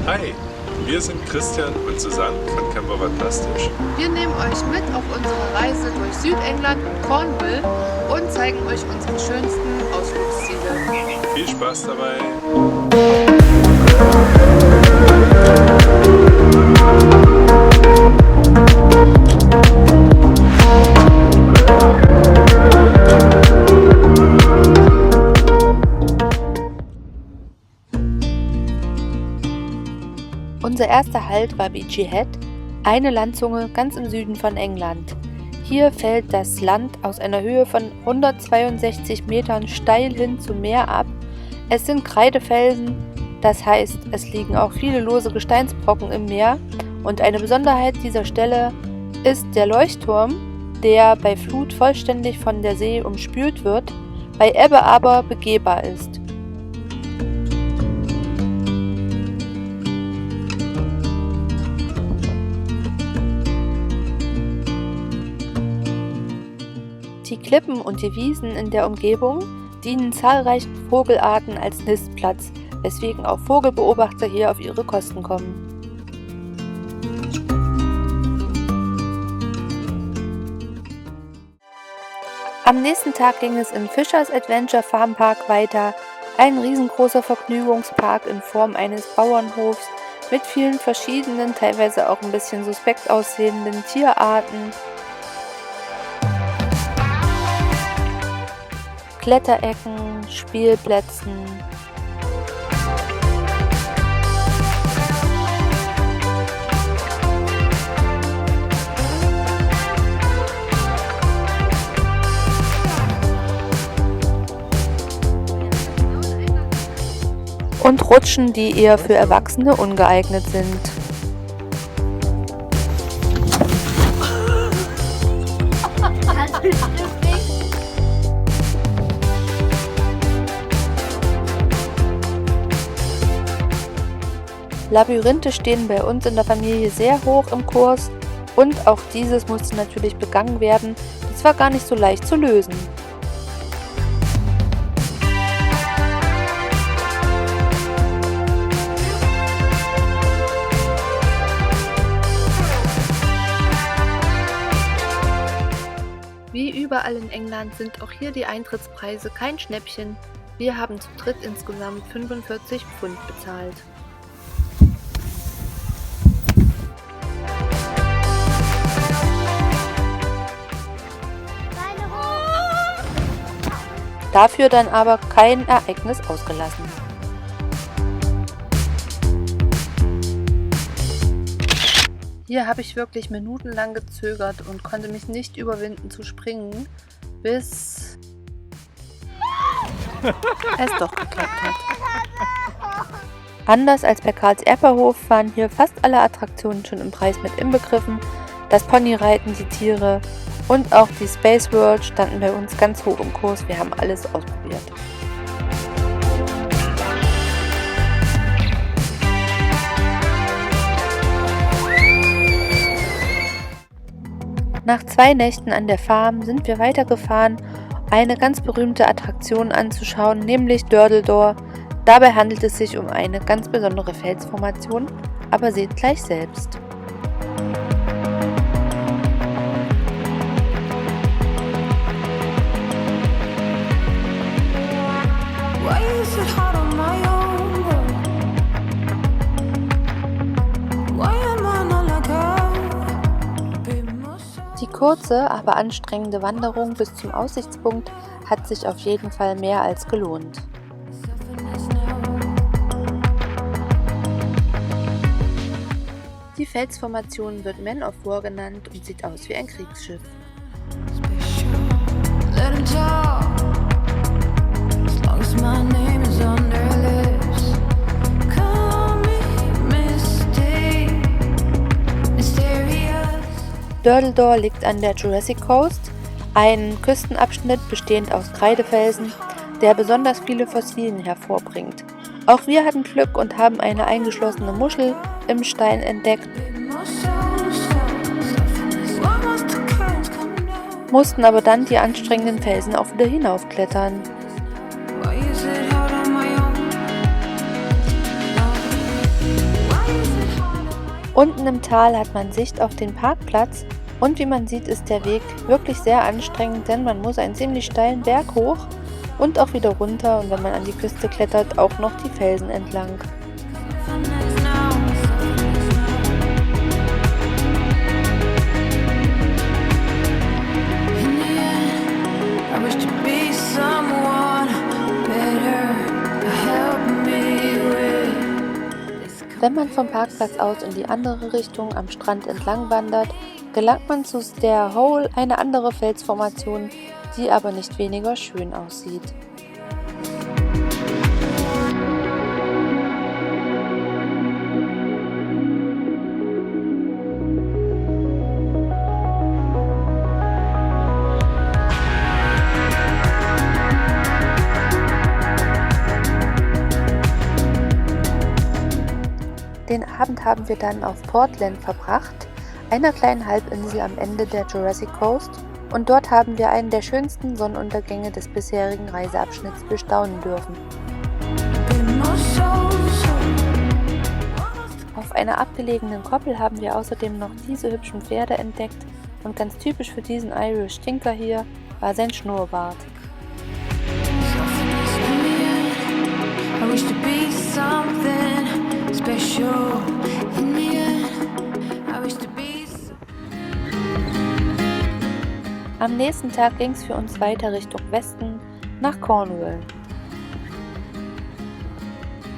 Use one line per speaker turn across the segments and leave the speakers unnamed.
Hi, wir sind Christian und Susanne von Camper Fantastisch.
Wir nehmen euch mit auf unsere Reise durch Südengland und Cornwall und zeigen euch unsere schönsten Ausflugsziele.
Viel Spaß dabei!
Unser erster Halt war Beachy Head, eine Landzunge ganz im Süden von England. Hier fällt das Land aus einer Höhe von 162 Metern steil hin zum Meer ab. Es sind Kreidefelsen, das heißt, es liegen auch viele lose Gesteinsbrocken im Meer. Und eine Besonderheit dieser Stelle ist der Leuchtturm, der bei Flut vollständig von der See umspült wird, bei Ebbe aber begehbar ist. Die Klippen und die Wiesen in der Umgebung dienen zahlreichen Vogelarten als Nistplatz, weswegen auch Vogelbeobachter hier auf ihre Kosten kommen. Am nächsten Tag ging es im Fishers Adventure Farm Park weiter, ein riesengroßer Vergnügungspark in Form eines Bauernhofs mit vielen verschiedenen, teilweise auch ein bisschen suspekt aussehenden Tierarten. Kletterecken, Spielplätzen. Und Rutschen, die eher für Erwachsene ungeeignet sind. Labyrinthe stehen bei uns in der Familie sehr hoch im Kurs und auch dieses musste natürlich begangen werden. Das war gar nicht so leicht zu lösen. Wie überall in England sind auch hier die Eintrittspreise kein Schnäppchen. Wir haben zu dritt insgesamt 45 Pfund bezahlt. Dafür dann aber kein Ereignis ausgelassen. Hier habe ich wirklich minutenlang gezögert und konnte mich nicht überwinden zu springen, bis es doch geklappt hat. Anders als bei Karls Erperhof waren hier fast alle Attraktionen schon im Preis mit inbegriffen. Das Ponyreiten, die Tiere und auch die Space World standen bei uns ganz hoch im Kurs. Wir haben alles ausprobiert. Nach 2 Nächten an der Farm sind wir weitergefahren, eine ganz berühmte Attraktion anzuschauen, nämlich Durdle Door. Dabei handelt es sich um eine ganz besondere Felsformation, aber seht gleich selbst. Die kurze, aber anstrengende Wanderung bis zum Aussichtspunkt hat sich auf jeden Fall mehr als gelohnt. Die Felsformation wird Man of War genannt und sieht aus wie ein Kriegsschiff. Durdle Door liegt an der Jurassic Coast, ein Küstenabschnitt bestehend aus Kreidefelsen, der besonders viele Fossilien hervorbringt. Auch wir hatten Glück und haben eine eingeschlossene Muschel im Stein entdeckt, mussten aber dann die anstrengenden Felsen auch wieder hinaufklettern. Unten im Tal hat man Sicht auf den Parkplatz und wie man sieht, ist der Weg wirklich sehr anstrengend, denn man muss einen ziemlich steilen Berg hoch und auch wieder runter und wenn man an die Küste klettert, auch noch die Felsen entlang. Wenn man vom Parkplatz aus in die andere Richtung am Strand entlang wandert, gelangt man zu Stair Hole, eine andere Felsformation, die aber nicht weniger schön aussieht. Den Abend haben wir dann auf Portland verbracht, einer kleinen Halbinsel am Ende der Jurassic Coast, und dort haben wir einen der schönsten Sonnenuntergänge des bisherigen Reiseabschnitts bestaunen dürfen. Auf einer abgelegenen Koppel haben wir außerdem noch diese hübschen Pferde entdeckt und ganz typisch für diesen Irish Tinker hier war sein Schnurrbart. Am nächsten Tag ging es für uns weiter Richtung Westen nach Cornwall.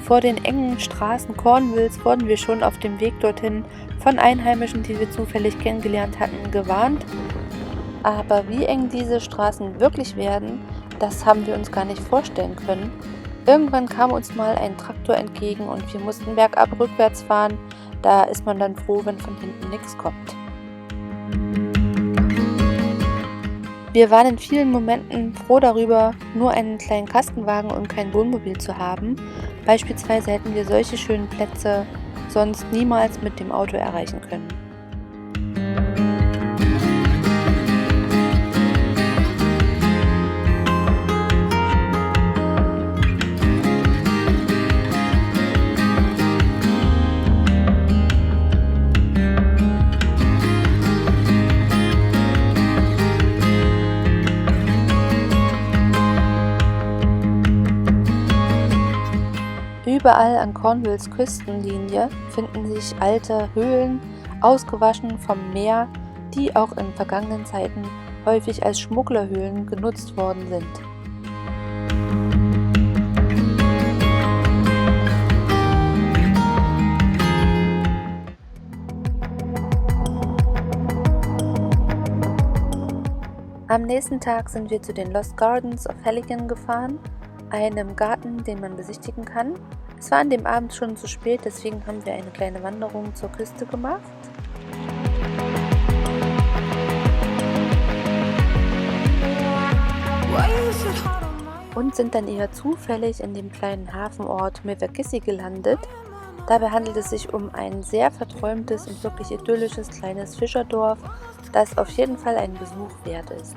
Vor den engen Straßen Cornwalls wurden wir schon auf dem Weg dorthin von Einheimischen, die wir zufällig kennengelernt hatten, gewarnt. Aber wie eng diese Straßen wirklich werden, das haben wir uns gar nicht vorstellen können. Irgendwann kam uns mal ein Traktor entgegen und wir mussten bergab rückwärts fahren. Da ist man dann froh, wenn von hinten nichts kommt. Wir waren in vielen Momenten froh darüber, nur einen kleinen Kastenwagen und kein Wohnmobil zu haben. Beispielsweise hätten wir solche schönen Plätze sonst niemals mit dem Auto erreichen können. Überall an Cornwalls Küstenlinie finden sich alte Höhlen, ausgewaschen vom Meer, die auch in vergangenen Zeiten häufig als Schmugglerhöhlen genutzt worden sind. Am nächsten Tag sind wir zu den Lost Gardens of Halligan gefahren, einem Garten, den man besichtigen kann. Es war an dem Abend schon zu spät, deswegen haben wir eine kleine Wanderung zur Küste gemacht. Und sind dann eher zufällig in dem kleinen Hafenort Mevagissey gelandet. Dabei handelt es sich um ein sehr verträumtes und wirklich idyllisches kleines Fischerdorf, das auf jeden Fall einen Besuch wert ist.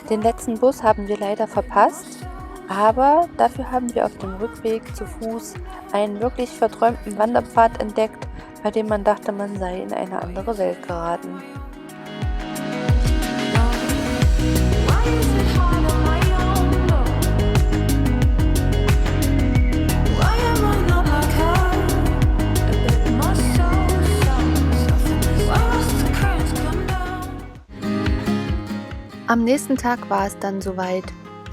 Den letzten Bus haben wir leider verpasst, aber dafür haben wir auf dem Rückweg zu Fuß einen wirklich verträumten Wanderpfad entdeckt, bei dem man dachte, man sei in eine andere Welt geraten. Am nächsten Tag war es dann soweit.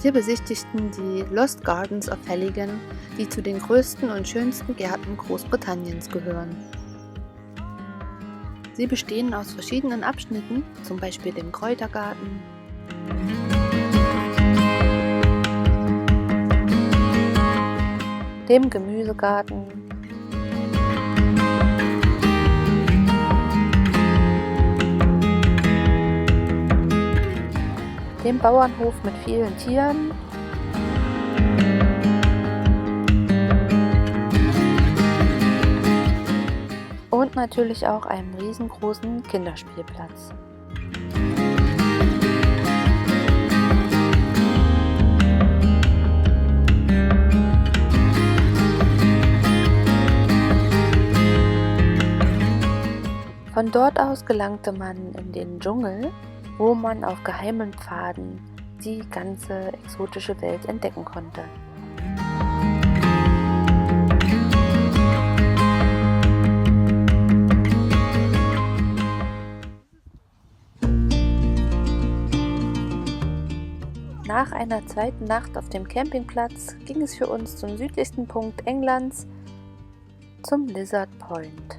Wir besichtigten die Lost Gardens of Halligan, die zu den größten und schönsten Gärten Großbritanniens gehören. Sie bestehen aus verschiedenen Abschnitten, zum Beispiel dem Kräutergarten, dem Gemüsegarten, dem Bauernhof mit vielen Tieren und natürlich auch einem riesengroßen Kinderspielplatz. Von dort aus gelangte man in den Dschungel, wo man auf geheimen Pfaden die ganze exotische Welt entdecken konnte. Nach einer zweiten Nacht auf dem Campingplatz ging es für uns zum südlichsten Punkt Englands, zum Lizard Point.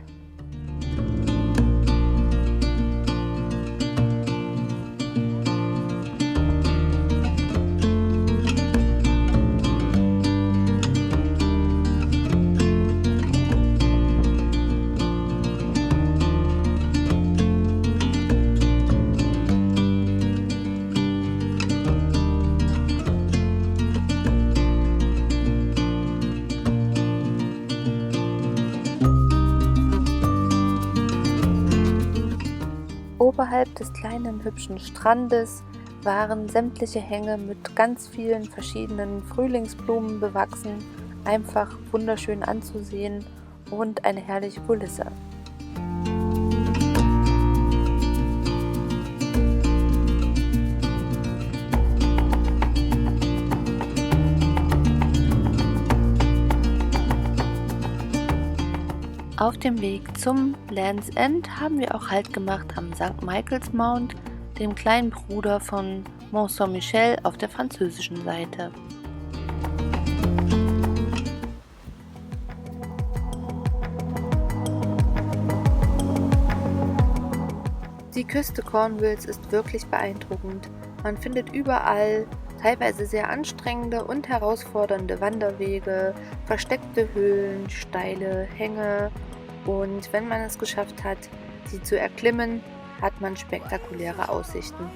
Oberhalb des kleinen hübschen Strandes waren sämtliche Hänge mit ganz vielen verschiedenen Frühlingsblumen bewachsen, einfach wunderschön anzusehen und eine herrliche Kulisse. Auf dem Weg zum Land's End haben wir auch Halt gemacht am St. Michael's Mount, dem kleinen Bruder von Mont Saint-Michel auf der französischen Seite. Die Küste Cornwalls ist wirklich beeindruckend. Man findet überall teilweise sehr anstrengende und herausfordernde Wanderwege, versteckte Höhlen, steile Hänge und wenn man es geschafft hat, sie zu erklimmen, hat man spektakuläre Aussichten.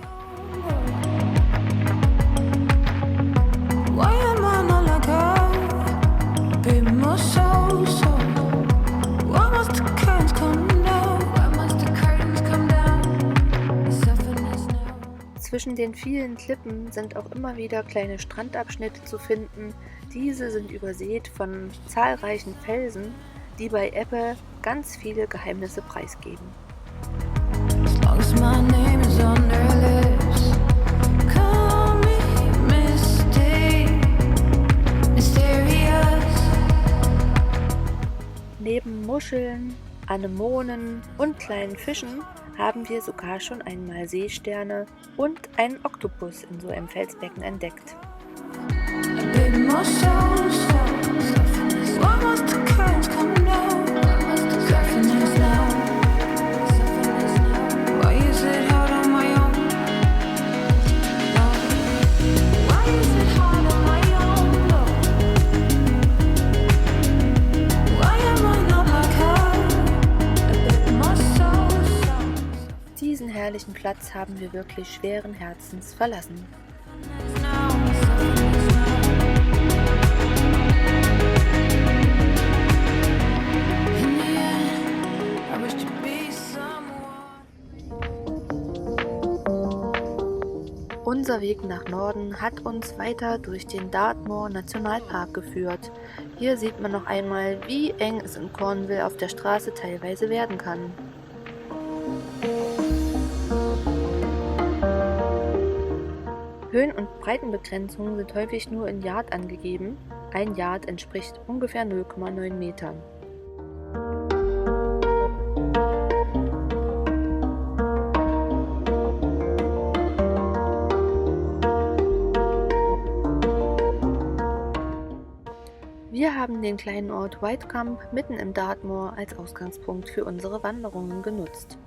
Zwischen den vielen Klippen sind auch immer wieder kleine Strandabschnitte zu finden. Diese sind übersät von zahlreichen Felsen, die bei Ebbe ganz viele Geheimnisse preisgeben. Neben Muscheln, Anemonen und kleinen Fischen haben wir sogar schon einmal Seesterne und einen Oktopus in so einem Felsbecken entdeckt. Diesen herrlichen Platz haben wir wirklich schweren Herzens verlassen. Unser Weg nach Norden hat uns weiter durch den Dartmoor Nationalpark geführt. Hier sieht man noch einmal, wie eng es in Cornwall auf der Straße teilweise werden kann. Höhen- und Breitenbegrenzungen sind häufig nur in Yard angegeben. Ein Yard entspricht ungefähr 0,9 Metern. Wir haben den kleinen Ort Whitecombe mitten im Dartmoor als Ausgangspunkt für unsere Wanderungen genutzt.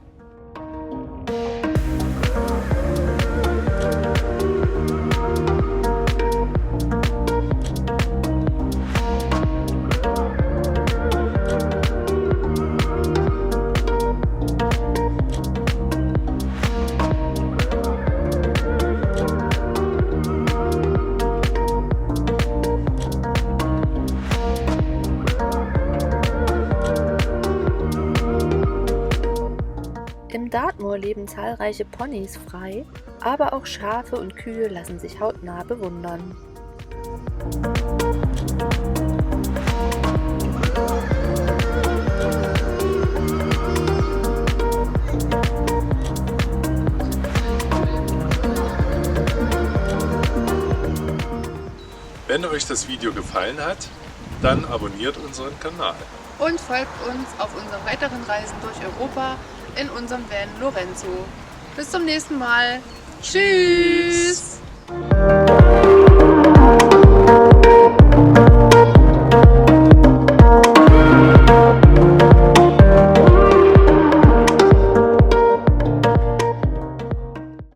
Dartmoor leben zahlreiche Ponys frei, aber auch Schafe und Kühe lassen sich hautnah bewundern.
Wenn euch das Video gefallen hat, dann abonniert unseren Kanal.
Und folgt uns auf unseren weiteren Reisen durch Europa in unserem Van Lorenzo. Bis zum nächsten Mal. Tschüss!